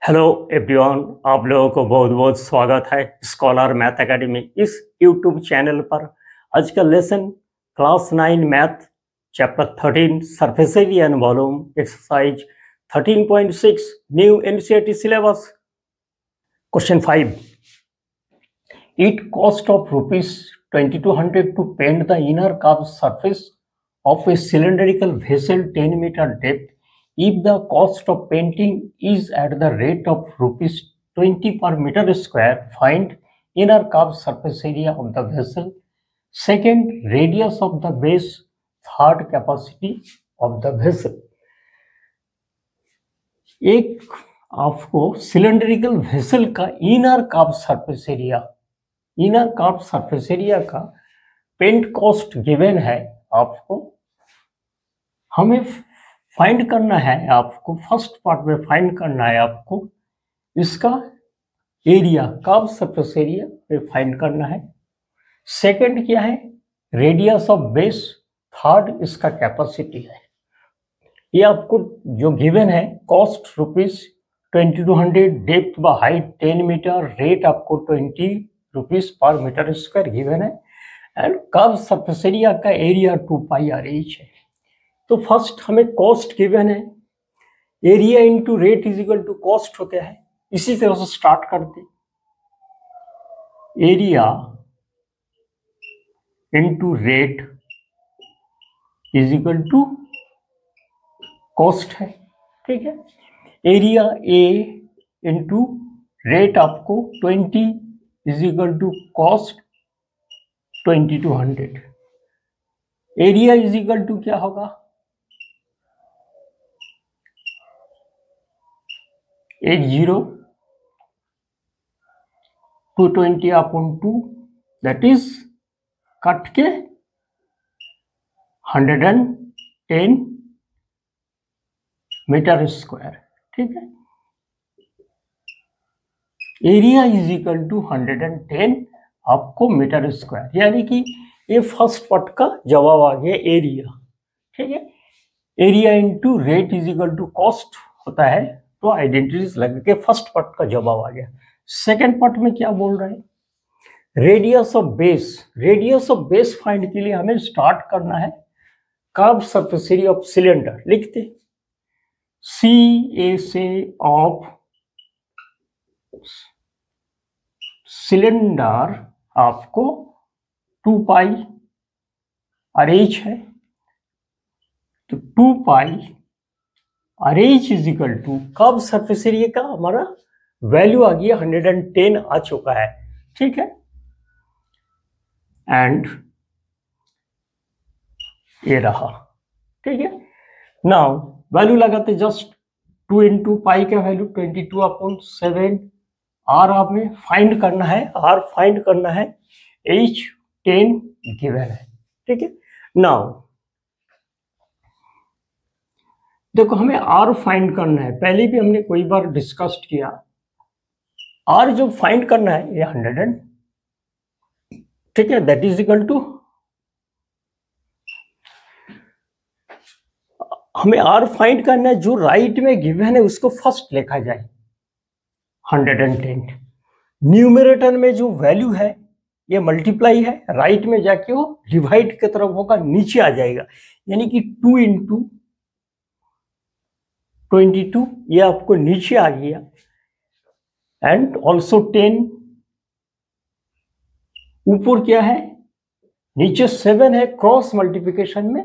Hello everyone, आप लोगों को बहुत बहुत स्वागत है स्कॉलर मैथ एकेडमी इस यूट्यूब चैनल पर। आज का lesson class 9 math chapter 13 surface area and volume exercise 13.6 new NCERT syllabus. Question 5, it cost of ₹2200 to paint the inner curve surface of a cylindrical vessel 10 metre depth. If the cost of painting is at the rate of ₹20 per meter square, find inner curved surface area of the vessel. Second, radius of the base. Third, capacity of the vessel. एक आपको cylindrical vessel का inner curve surface area का paint cost given है। आपको हमें find करना है, आपको फर्स्ट पार्ट में फाइंड करना है आपको इसका एरिया, कर्व सरफेस एरिया पे फाइंड करना है। सेकंड क्या है, रेडियस ऑफ बेस। थर्ड इसका कैपेसिटी है। ये आपको जो गिवन है, कॉस्ट ₹2200, डेप्थ व हाइट 10 मीटर, रेट आपको ₹20 पर मीटर स्क्वायर गिवन है एंड कर्व सरफेस एरिया का एरिया 2πr(h) है। तो फर्स्ट हमें कॉस्ट गिवन है, area into rate is equal to cost होता है। इसी तरह से स्टार्ट करते, area into rate is equal to cost है। ठीक है, एरिया ए इंटू रेट आपको 20 is equal to cost 2200। Area is equal to क्या होगा, 80 220/2, दैट इज कट के 110 मीटर स्क्वायर। ठीक है, एरिया इज इक्वल टू 110 आपको मीटर स्क्वायर, यानी कि ये फर्स्ट पार्ट का जवाब आ गया एरिया। ठीक है, area into rate is equal to cost होता है, तो आइडेंटिटीज लग के फर्स्ट पार्ट का जवाब आ गया। सेकंड पार्ट में क्या बोल रहे हैं, radius of base. Radius of base find के लिए हमें स्टार्ट करना है curve surface area of cylinder. लिखते CA से ऑफ सिलेंडर आपको 2πr(h) है, तो 2πr(h) is equal to curve surface area का हमारा वैल्यू आ गया 110 आ चुका है। ठीक है, एंड ये रहा। ठीक है, नाउ वैल्यू लगाते, जस्ट 2 इंटू पाई का वैल्यू 22/7। आर हमें फाइंड करना है, आर फाइंड करना है, H 10 गिवन है। ठीक है, नाउ देखो हमें आर फाइंड करना है, पहले भी हमने कोई बार डिस्कस्ड किया। आर जो फाइंड करना है ये 100, ठीक है, दैट इज इक्वल टू, हमें आर फाइंड करना है, जो राइट में गिवन है उसको फर्स्ट लिखा जाए 110। न्यूमरेटर में जो वैल्यू है ये मल्टीप्लाई है, राइट में जाके वो डिवाइड की तरफ होगा, नीचे आ जाएगा, यानी कि 2 इंटू 22 ये आपको नीचे आ गया, एंड ऑल्सो 10 ऊपर क्या है, नीचे 7 है, क्रॉस मल्टीप्लिकेशन में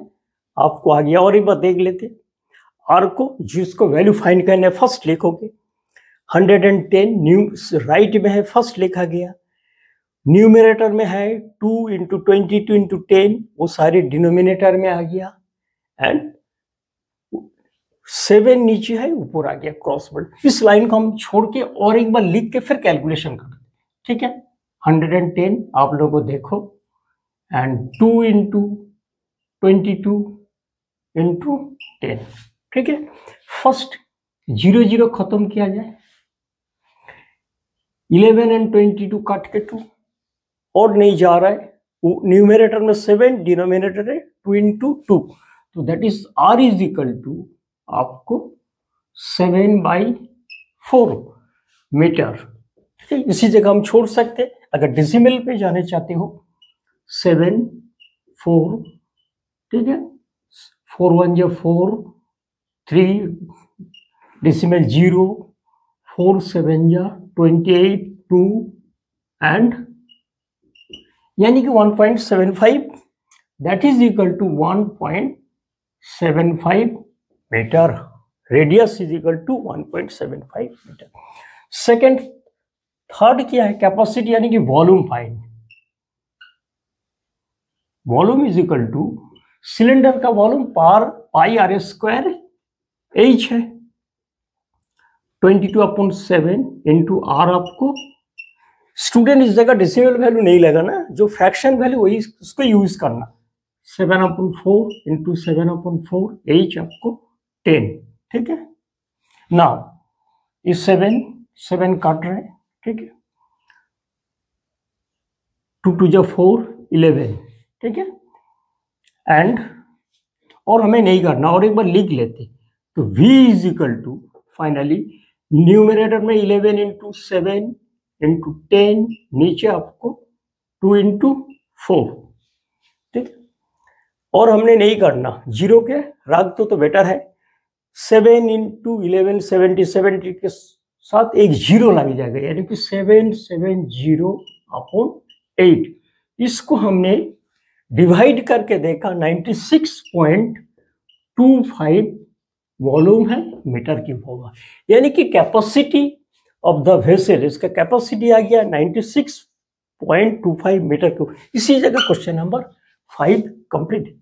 आपको आ गया। और एक बार देख लेते, आर को जिसको वैल्यू फाइंड करना है फर्स्ट लिखोगे, 110 न्यू राइट में है, फर्स्ट लिखा गया। न्यूमरेटर में है 2 इंटू 22 इंटू 10, वो सारे डिनोमिनेटर में आ गया, एंड 7 नीचे है, ऊपर आ गया क्रॉस वर्ड। इस लाइन को हम छोड़ के और एक बार लिख के फिर कैलकुलेशन करते। ठीक है, 110 आप लोगों देखो, एंड 2 इंटू 22 इंटू 10। ठीक है, फर्स्ट 0 खत्म किया जाए, 11 एंड 22 काट के 2 और नहीं जा रहा है, न्यूमरेटर में 7, डिनोमिनेटर है 2 इंटू 2, तो that is r is equal to आपको 7/4 4 मीटर। ठीक है, इसी जगह हम छोड़ सकते। अगर डेसिमल पे जाने चाहते हो 7 4, ठीक है, 4 1 जा 4, 3 डेसिमल 0, 4 7 जा 28, 2 एंड यानी कि 1.75 that is equal to 1.75 metre. Radius is equal to 1.75 metre. Second, third क्या है, कैपेसिटी यानी कि volume find. Volume is equal to cylinder का वॉल्यूम पार पाई आर स्क्वायर एच है, 22/7 इंटू आर। आपको स्टूडेंट इस जगह डेसिमल वैल्यू नहीं लगा ना, जो फ्रैक्शन वैल्यू वही उसको यूज करना। 7/4 इंटू 7/4 एच आपको 10। ठीक है, नाउ इस 7 काट रहे हैं। ठीक है, 2 2 जा 4 11। ठीक है, एंड और हमें नहीं करना, और एक बार लिख लेते तो v is equal to finally numerator में 11 इंटू 7 इंटू 10, नीचे आपको 2 इंटू 4। ठीक है, और हमने नहीं करना, जीरो के राग तो बेटर है। 7 इंटू 11 70 के साथ एक जीरो लग जाएगा, यानी कि 770/8। इसको हमने डिवाइड करके देखा, 96.25 वॉल्यूम है, मीटर क्यूब होगा। यानी कि कैपेसिटी ऑफ द वेसल, इसका कैपेसिटी आ गया 96.25 मीटर क्यूब। इसी जगह question number 5 complete.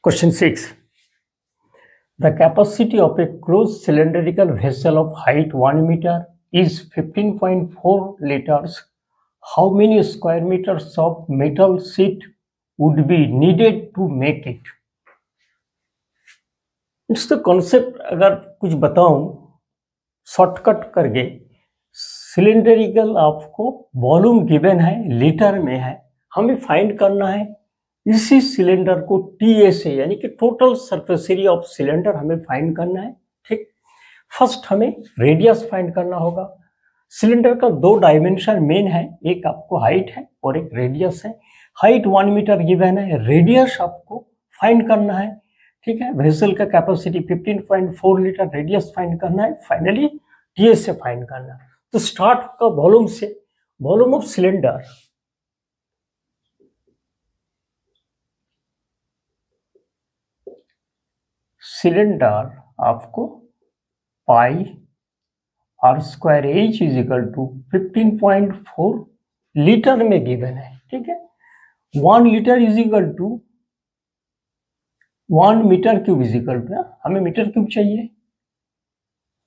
Question 6, the capacity of a close cylindrical vessel of height 1 metre is 15.4 litres. How many square meters of metal sheet would be needed to make it? इसका concept अगर कुछ बताऊं shortcut करके, cylindrical आपको volume given है, litre में है, हमें फाइंड करना है इसी सिलेंडर को TA से, यानी कि total surface area of cylinder हमें फाइंड करना है। ठीक, फर्स्ट हमें रेडियस फाइंड करना होगा। सिलेंडर का 2 डायमेंशन मेन है, एक आपको हाइट है और एक रेडियस है। हाइट 1 मीटर गिवन है, रेडियस आपको फाइंड करना है। ठीक है, वेसल का कैपेसिटी 15.4 लीटर, रेडियस फाइंड करना है, फाइनली TA से फाइंड करना है। तो स्टार्ट का वॉल्यूम से, वॉल्यूम ऑफ सिलेंडर आपको pi are square H is equal to 15.4 litre में गिवन है। ठीक है, 1 litre is equal to 1 metre cube is equal to, हमें मीटर क्यूब चाहिए,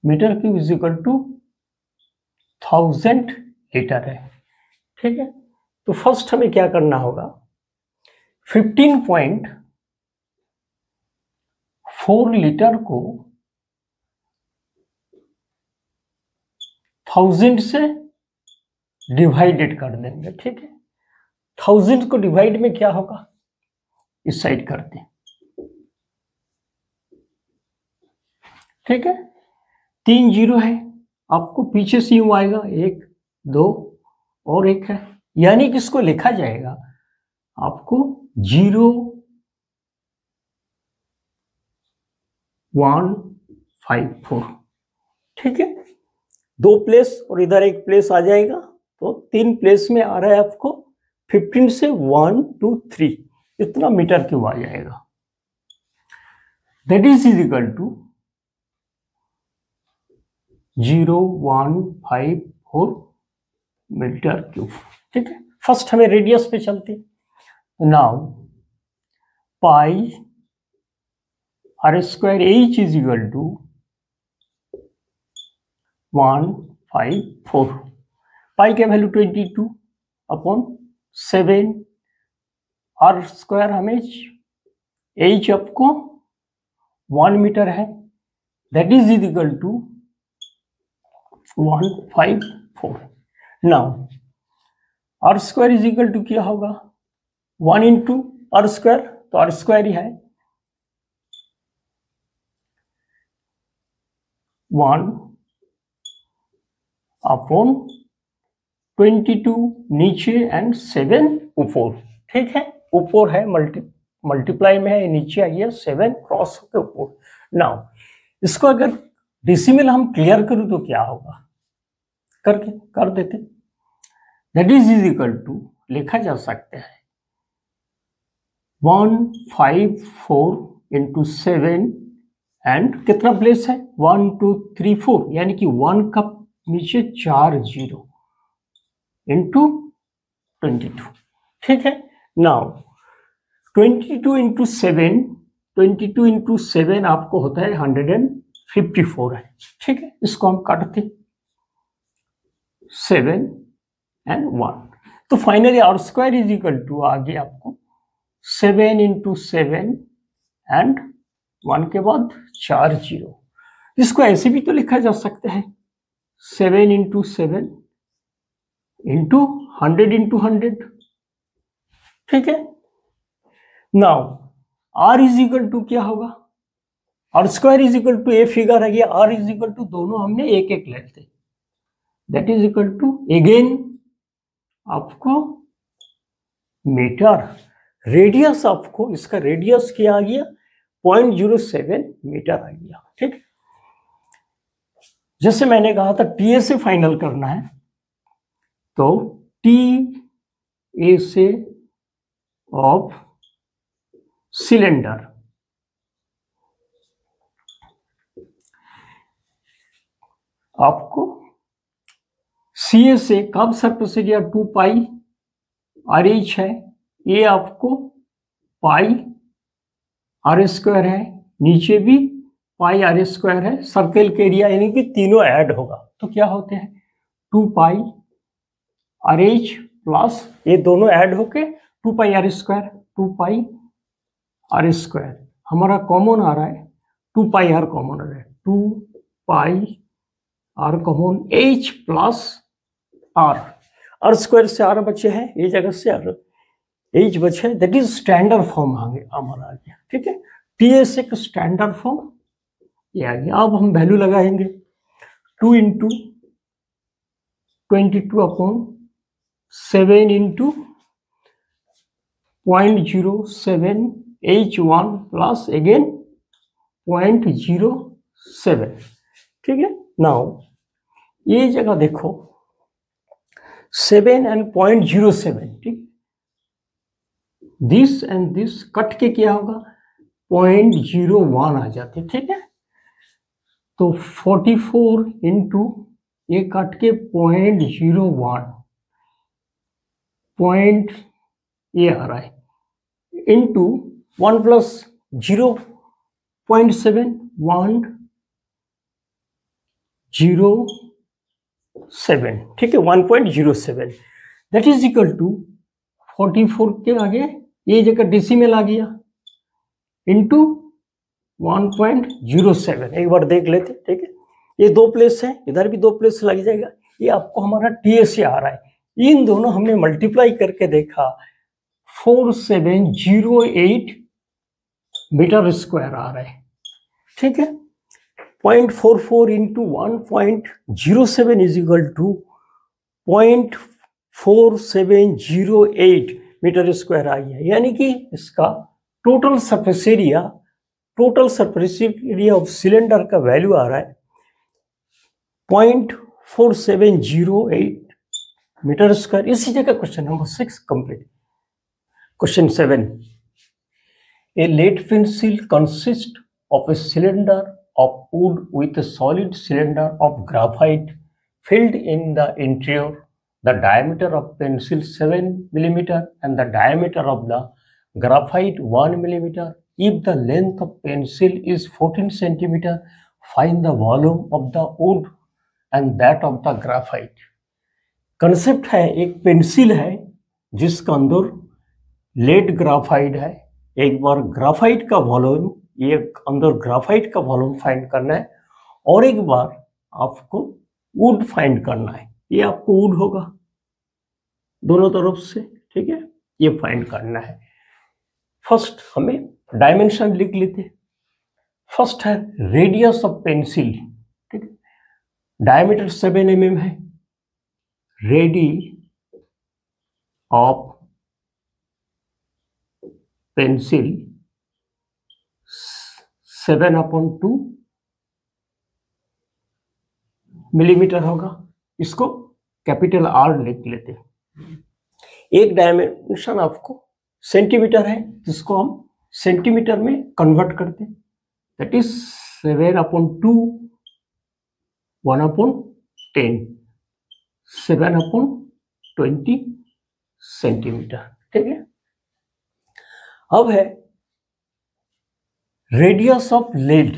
metre cube is equal to 1000 litre है। ठीक है, तो फर्स्ट हमें क्या करना होगा, 15.4 लीटर को 1000 से डिवाइडेड कर देंगे। ठीक है, 1000 को डिवाइड में क्या होगा, इस साइड करते हैं। ठीक है, 3 जीरो है, आपको पीछे से यूं आएगा 1 2 और 1 है, यानी कि इसको लिखा जाएगा आपको 0 1 5 4। ठीक है, 2 प्लेस और इधर 1 प्लेस आ जाएगा, तो 3 प्लेस में आ रहा है आपको 15 से 1 2 3 इतना मीटर क्यूब आ जाएगा। That is equal to 0.154 metre cube. ठीक है, फर्स्ट हमें रेडियस पे चलते। Now pi are square H is equal to 154। Pi का वैल्यू 22/7, आर स्क्वायर हमें एच आपको 1 मीटर है, that is equal to 154। Now r square is equal to क्या होगा, 1 इंटू आर स्क्वायर, तो आर स्क्वायर ही है 1 अपॉन 22 नीचे एंड 7 ऊपर, ठीक है, ऊपर है मल्टीप्लाई में है, नीचे आइए 7 क्रॉस होकर ऊपर। नाउ इसको अगर डेसिमल हम क्लियर करूं तो क्या होगा, कर देते, दैट इज इक्वल टू लिखा जा सकता है 154 इंटू 7 एंड कितना प्लेस है 1 2 3 4, यानी कि 1 का नीचे 4 0 इंटू 22, ठीक है। नाउ 22 इंटू 7 आपको होता है 154 है, ठीक है, इसको हम काटते 7 एंड 1, तो finally R square is equal to आ गया आपको 7 इंटू 7 एंड 1 के बाद 4 0। इसको ऐसे भी तो लिखा जा सकता है 7 इंटू 7 इंटू 100 इंटू 100, ठीक है। Now r is equal to क्या होगा, r square is equal to, a figure है, आर इज इक्वल टू दोनों हमने एक एक लेते, that is equal to again आपको मीटर, रेडियस आपको इसका रेडियस क्या आ गया 0.07 मीटर आ गया, ठीक। जैसे मैंने कहा था टी ए से फाइनल करना है, तो टी ए से ऑफ सिलेंडर आपको सी ए से कब surface area 2 pi R H है, ये आपको पाई आर स्क्वायर है, नीचे भी पाई आर स्क्वायर है, सर्कल के एरिया यानी कि तीनों ऐड होगा तो क्या होते हैं 2 पाई आर एच प्लस ये दोनों ऐड होके 2 pi are square, 2 pi are square हमारा कॉमन आ रहा है, 2 पाई आर कॉमन आ रहा है, 2 pi R common H plus R square से आर बचे हैं, ये जगह से आर एच बचे है, दैट इज स्टैंडर्ड फॉर्म हमारा आ गया, ठीक है। टी एस एक स्टैंडर्ड फॉर्म ये आ गया। अब हम वैल्यू लगाएंगे 2 into 22 upon 7 into 0.07 H1 plus again 0.07, ठीक है। नाउ ये जगह देखो 7 एंड 0.07, ठीक, दिस एंड दिस कट के क्या होगा 0.01 आ जाते, ठीक है। तो 44 इंटू ये कट के 0.01 पॉइंट ये आ रहा है इंटू 1 प्लस 0.7 107, ठीक है, 1.07 दैट इज इक्वल टू 44 के आगे ये जगह डेसिमल आ गया इंटू 1.07, एक बार देख लेते, ठीक है। ये दो प्लेस है, इधर भी दो प्लेस लग जाएगा, ये आपको हमारा टीएसए आ रहा है, इन दोनों हमने मल्टीप्लाई करके देखा 4708 मीटर स्क्वायर आ रहा है, ठीक है। 0.44 into 1.07 is equal to 0.4708 metre square आ गया, यानी कि इसका total surface area of cylinder का वैल्यू आ रहा है 0.4708 मीटर स्क्वायर। इसी जगह question number 6 complete. Question 7, A lead pencil consists of a cylinder of wood with a solid cylinder of graphite filled in the interior. The diameter of pencil 7 mm and the diameter of the graphite 1 mm. If the length of pencil is 14 cm, find the volume of the wood and that of the graphite. Concept है, एक pencil है जिसका अंदर lead graphite है, एक बार graphite का volume, ये अंदर ग्राफाइट का वॉल्यूम फाइंड करना है, और एक बार आपको वुड फाइंड करना है, ये आपको वुड होगा दोनों तरफ से, ठीक है, ये फाइंड करना है। फर्स्ट हमें डायमेंशन लिख लेते, फर्स्ट है रेडियस ऑफ पेंसिल, ठीक है, डायमीटर 7 mm है, रेडी ऑफ पेंसिल 7/2 मिलीमीटर होगा। इसको कैपिटल R लिख लेते हैं। एक डायमेंशन आपको सेंटीमीटर है, जिसको हम सेंटीमीटर में कन्वर्ट करते हैं। That is 7/2 1/10 7/20 centimetre. ठीक है। अब है रेडियस ऑफ लेड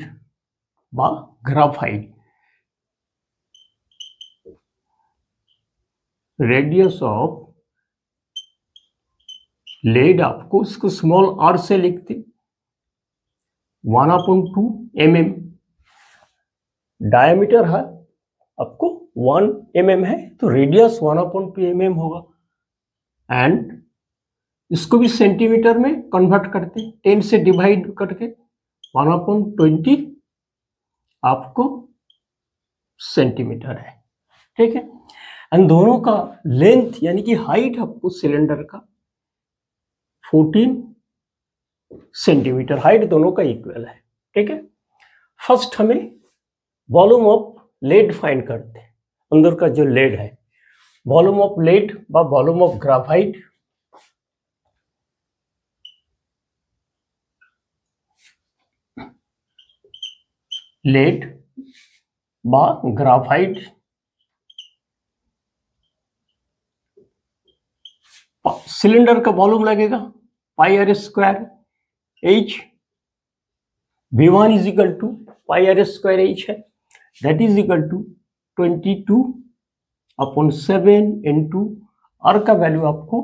बा ग्राफाइट। रेडियस ऑफ लेड आपको इसको स्मॉल r से लिखते 1/2 mm। डायमीटर है आपको 1 mm है, तो रेडियस 1/2 mm होगा। एंड इसको भी सेंटीमीटर में कन्वर्ट करते 10 से डिवाइड करके 1/20 आपको सेंटीमीटर है। ठीक है। एंड दोनों का लेंथ यानी कि हाइट आपको सिलेंडर का 14 सेंटीमीटर, हाइट दोनों का इक्वल है। ठीक है। फर्स्ट हमें वॉल्यूम ऑफ लेड फाइंड करते हैं। अंदर का जो लेड है, वॉल्यूम ऑफ लेड बा वॉल्यूम ऑफ ग्राफाइट, लेड बा ग्राफाइट सिलेंडर का वॉल्यूम लगेगा πr² h, V1 is equal to πr² h है, that is equal to 22/7 into r का वैल्यू आपको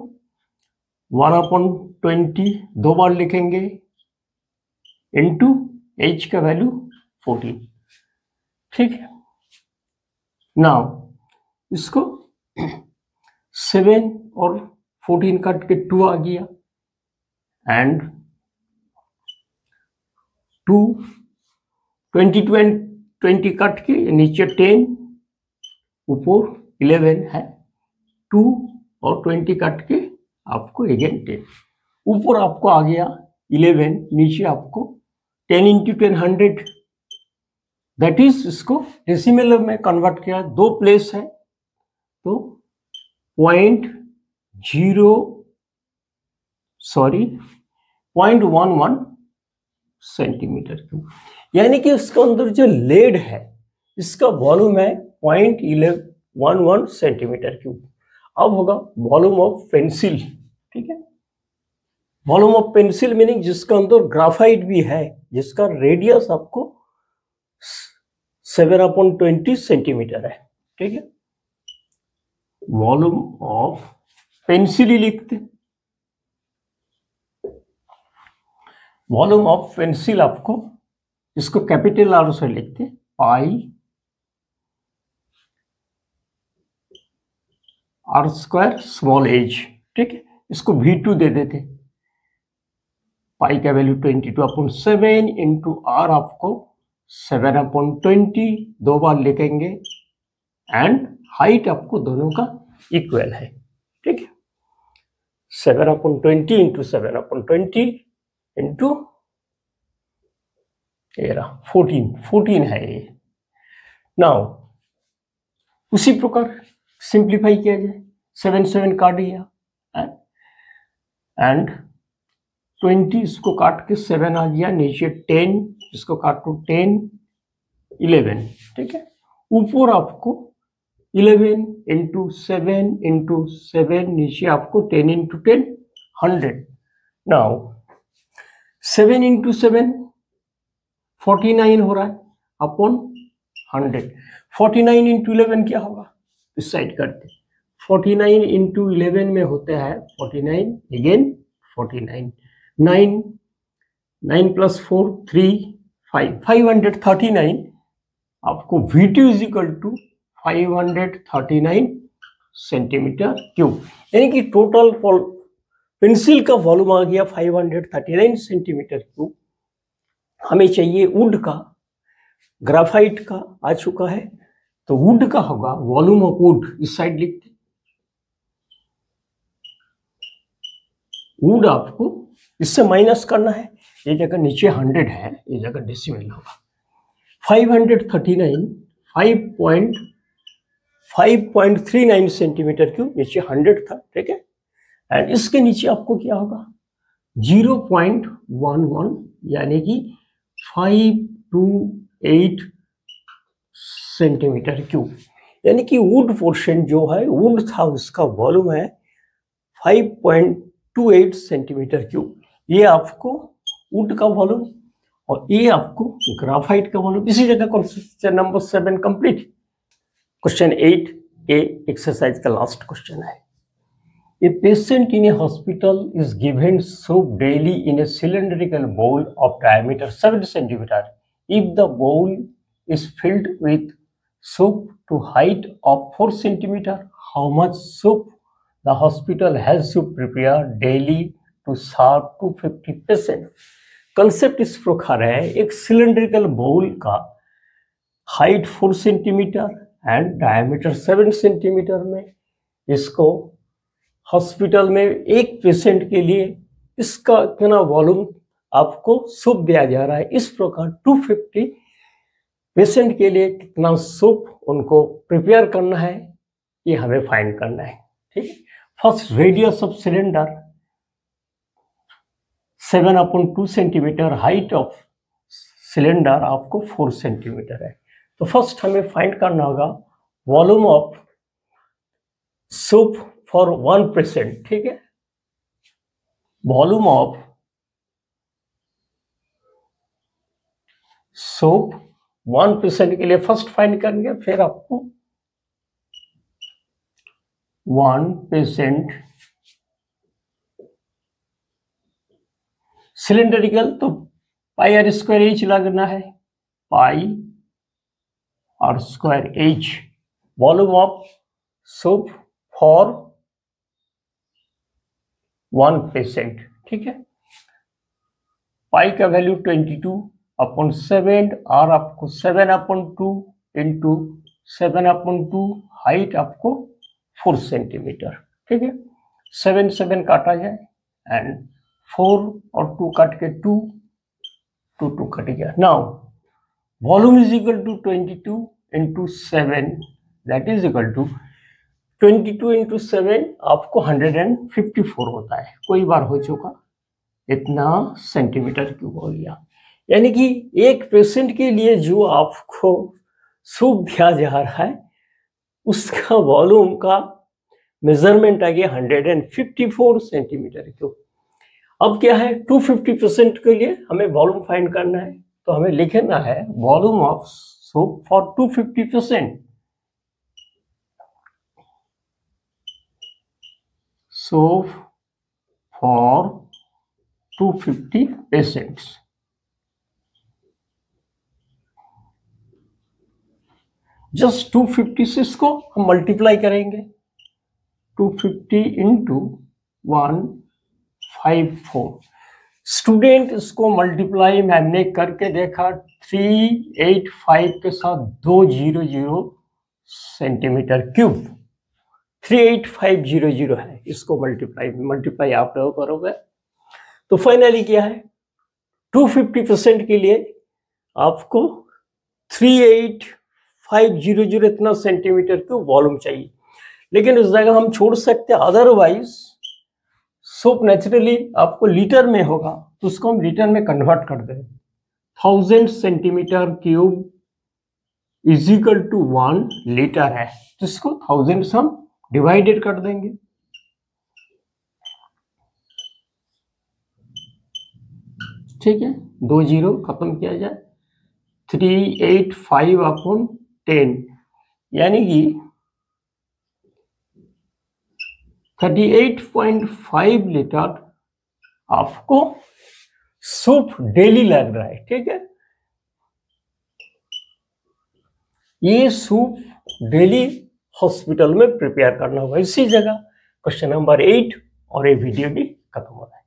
1/20 दो बार लिखेंगे इंटू h का वैल्यू 14। ठीक है। नाउ इसको 7 और 14 कट के 2 आ गया, एंड 2 20 कट के नीचे 10, ऊपर 11 है, 2 और 20 कट के आपको अगेन 10, ऊपर आपको आ गया 11, नीचे आपको 10 इंटू 10 100, दैट इज इसको डेसिमल में कन्वर्ट किया, दो प्लेस है तो 0.11 सेंटीमीटर क्यूब। यानी कि इसके अंदर जो लेड है इसका वॉल्यूम है 0.11 सेंटीमीटर क्यूब। अब होगा वॉल्यूम ऑफ पेंसिल। ठीक है। वॉल्यूम ऑफ पेंसिल मीनिंग जिसका अंदर ग्राफाइट भी है, जिसका रेडियस आपको 7/20 सेंटीमीटर है। ठीक है। वॉल्यूम ऑफ पेंसिल ही लिखते, वॉल्यूम ऑफ पेंसिल आपको इसको कैपिटल R से लिखते πr² स्मॉल h। ठीक है। इसको V2 दे देते, पाई का वैल्यू 22/7 इंटू R आपको 7/20 दो बार लिखेंगे, एंड हाइट आपको दोनों का इक्वल है। ठीक है। 7/20 इंटू 7/20 इंटू 14 है ये। नाउ उसी प्रकार सिंप्लीफाई किया जाए, 7 काट दिया, एंड 20 इसको काट के 7 आ गया, नीचे 10 इसको काटो 10 11। ठीक है। ऊपर आपको 11 इंटू 7 इंटू 7, नीचे आपको 10 इंटू 10 100। नाउ 7 इंटू 7 49 हो रहा है अपॉन 100। 49 इंटू 11 क्या होगा, इस साइड करते, 49 इंटू 11 में होता है 49 अगेन 49, 9 प्लस 4 3 539 आपको V2 is equal to 539 centimetre cube. यानी कि टोटल पेंसिल का वॉल्यूम आ गया 539 सेंटीमीटर क्यूब। हमें चाहिए वुड का, ग्राफाइट का आ चुका है, तो वुड का होगा वॉल्यूम ऑफ वुड, इस साइड लिखते वुड आपको इससे माइनस करना है। ये जगह नीचे 100 है, ये जगह डेसिमल होगा। 539 5.39 सेंटीमीटर क्यूब, नीचे 100 था, ठीक है। एंड इसके नीचे आपको क्या होगा 0.11 यानी कि 528 सेंटीमीटर क्यूब, यानी कि वुड पोर्शन जो है, वुड था उसका वॉल्यूम है 5.28 सेंटीमीटर क्यूब। ये आपको वुड का वॉल्यूम और ये आपको ग्राफाइट का वॉल्यूम। इसी जगह क्वेश्चन नंबर 7 कंप्लीट। क्वेश्चन 8 ए एक्सरसाइज का लास्ट क्वेश्चन है। A patient in a hospital is given soup daily in a cylindrical bowl of diameter 7 centimeter. If the bowl is filled with soup to height of 4 centimeter, how much soup the hospital has to prepare daily to serve 250 patients? Concept इस प्रकार है, एक cylindrical बोल का height 4 centimetre and diameter 7 centimetre में इसको hospital में एक पेशेंट के लिए इसका इतना वॉल्यूम आपको सूप दिया जा रहा है। इस प्रकार 250 पेशेंट के लिए कितना सूप उनको प्रिपेयर करना है, ये हमें फाइंड करना है, ठीक है। First radius of cylinder 7/2 centimetre, height of cylinder आपको 4 सेंटीमीटर है। तो फर्स्ट हमें फाइंड करना होगा वॉल्यूम ऑफ सूप फॉर 1%, ठीक है। वॉल्यूम ऑफ सूप 1% के लिए फर्स्ट फाइंड करेंगे, फिर आपको 1% सिलेंडरिकल तो पाई आर स्क्वायर एच लगना है, pi are square H. Volume of soup for 1%, ठीक है। पाई का वैल्यू 22/7, आर आपको 7/2 इंटू 7/2, हाइट आपको 4 सेंटीमीटर, ठीक है। 7 7 काटा जाए एंड 4 और 2 काट के 2 2 कट गया। Now volume is equal to 22 into 7, that is equal to 22 into 7 आपको 154 होता है, कोई बार हो चुका, इतना सेंटीमीटर क्यूब हो गया। यानी कि एक पेशेंट के लिए जो आपको सूप दिया जा रहा है उसका वॉल्यूम का मेजरमेंट आ गया 154 सेंटीमीटर क्यूब। अब क्या है 250% के लिए हमें वॉल्यूम फाइंड करना है, तो हमें लिखना है volume of soup for 250%। Soup for 250 patients. Just 250 से इसको हम मल्टीप्लाई करेंगे, 250 इंटू 154। स्टूडेंट इसको मल्टीप्लाई मैंने करके देखा, 385 के साथ 200 सेंटीमीटर क्यूब 38500 है। इसको मल्टीप्लाई आप लोग करोगे तो फाइनली क्या है 250% के लिए आपको 38500 इतना सेंटीमीटर क्यूब वॉल्यूम चाहिए। लेकिन इस जगह हम छोड़ सकते हैं, अदरवाइज सूप नेचुरली आपको लीटर में होगा तो उसको हम लीटर में कन्वर्ट कर दें। 1000 centimetre cube is equal to 1 litre है, तो इसको 1000 से हम डिवाइडेड कर देंगे। ठीक है, 2 0 खत्म किया जाए, 385/10 यानी कि 38.5 लीटर आपको सूप डेली लग रहा है। ठीक है, ये सूप डेली हॉस्पिटल में प्रिपेयर करना होगा। इसी जगह क्वेश्चन नंबर 8 और ये वीडियो भी खत्म हो रहा है।